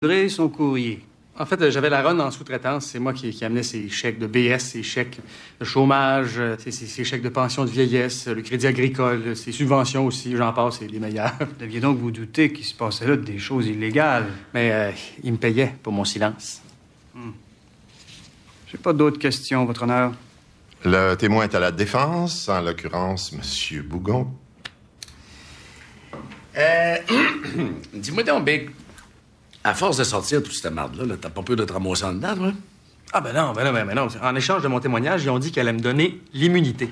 livrer son courrier. En fait, j'avais la run en sous-traitance. C'est moi qui amenais ses chèques de BS, ses chèques de chômage, ses chèques de pension de vieillesse, le crédit agricole, ses subventions aussi, j'en passe, c'est les meilleurs. Vous deviez donc vous douter qu'il se passait là des choses illégales. Mais il me payait pour mon silence. J'ai pas d'autres questions, Votre Honneur. Le témoin est à la défense, en l'occurrence, M. Bougon. Dis-moi donc, Big, à force de sortir toute cette marde-là, t'as pas peur de te ramasser en dedans, toi? Ah, ben non. En échange de mon témoignage, ils ont dit qu'elle allait me donner l'immunité.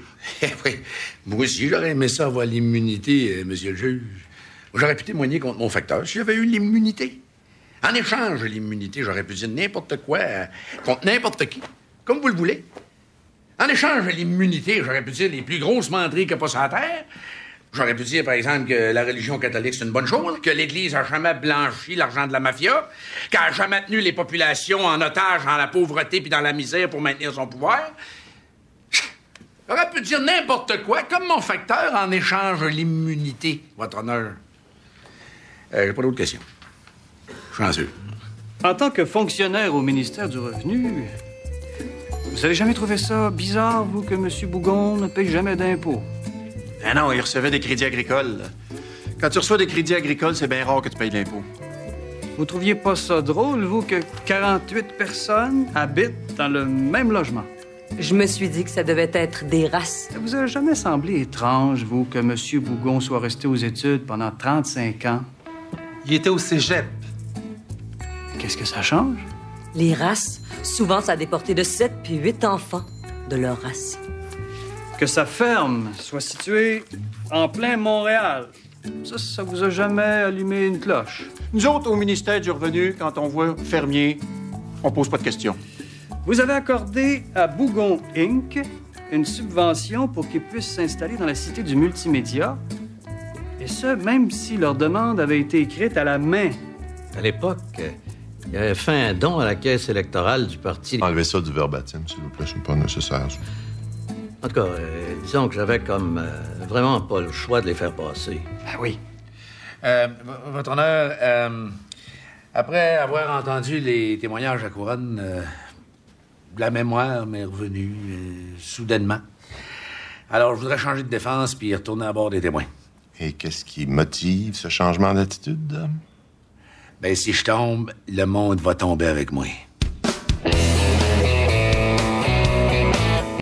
Oui, moi aussi, j'aurais aimé ça avoir l'immunité, monsieur le juge. J'aurais pu témoigner contre mon facteur si j'avais eu l'immunité. En échange de l'immunité, j'aurais pu dire n'importe quoi contre n'importe qui, comme vous le voulez. En échange de l'immunité, j'aurais pu dire les plus grosses menteries qu'il y a pas sur la terre. J'aurais pu dire, par exemple, que la religion catholique, c'est une bonne chose, que l'Église a jamais blanchi l'argent de la mafia, qu'elle a jamais tenu les populations en otage dans la pauvreté puis dans la misère pour maintenir son pouvoir. J'aurais pu dire n'importe quoi, comme mon facteur, en échange de l'immunité, Votre Honneur. J'ai pas d'autres questions. Chanceux. En tant que fonctionnaire au ministère du Revenu, vous avez jamais trouvé ça bizarre, vous, que M. Bougon ne paye jamais d'impôts? Ben non, il recevait des crédits agricoles. Quand tu reçois des crédits agricoles, c'est bien rare que tu payes l'impôt. Vous trouviez pas ça drôle, vous, que 48 personnes habitent dans le même logement? Je me suis dit que ça devait être des races. Ça vous a jamais semblé étrange, vous, que M. Bougon soit resté aux études pendant 35 ans? Il était au cégep. Qu'est-ce que ça change? Les races, souvent, ça a déporté de 7 puis 8 enfants de leur race. Que sa ferme soit située en plein Montréal, ça vous a jamais allumé une cloche? Nous autres, au ministère du Revenu, quand on voit fermier, on pose pas de questions. Vous avez accordé à Bougon Inc. une subvention pour qu'ils puissent s'installer dans la cité du multimédia, et ce, même si leur demande avait été écrite à la main. À l'époque, il avait fait un don à la caisse électorale du parti. Enlevez ça du verbatim, s'il vous plaît, c'est pas nécessaire. Ça. En tout cas, disons que j'avais comme vraiment pas le choix de les faire passer. Ah oui. Votre Honneur, après avoir entendu les témoignages à Couronne, la mémoire m'est revenue soudainement. Alors, je voudrais changer de défense puis retourner à bord des témoins. Et qu'est-ce qui motive ce changement d'attitude? Ben, si je tombe, le monde va tomber avec moi.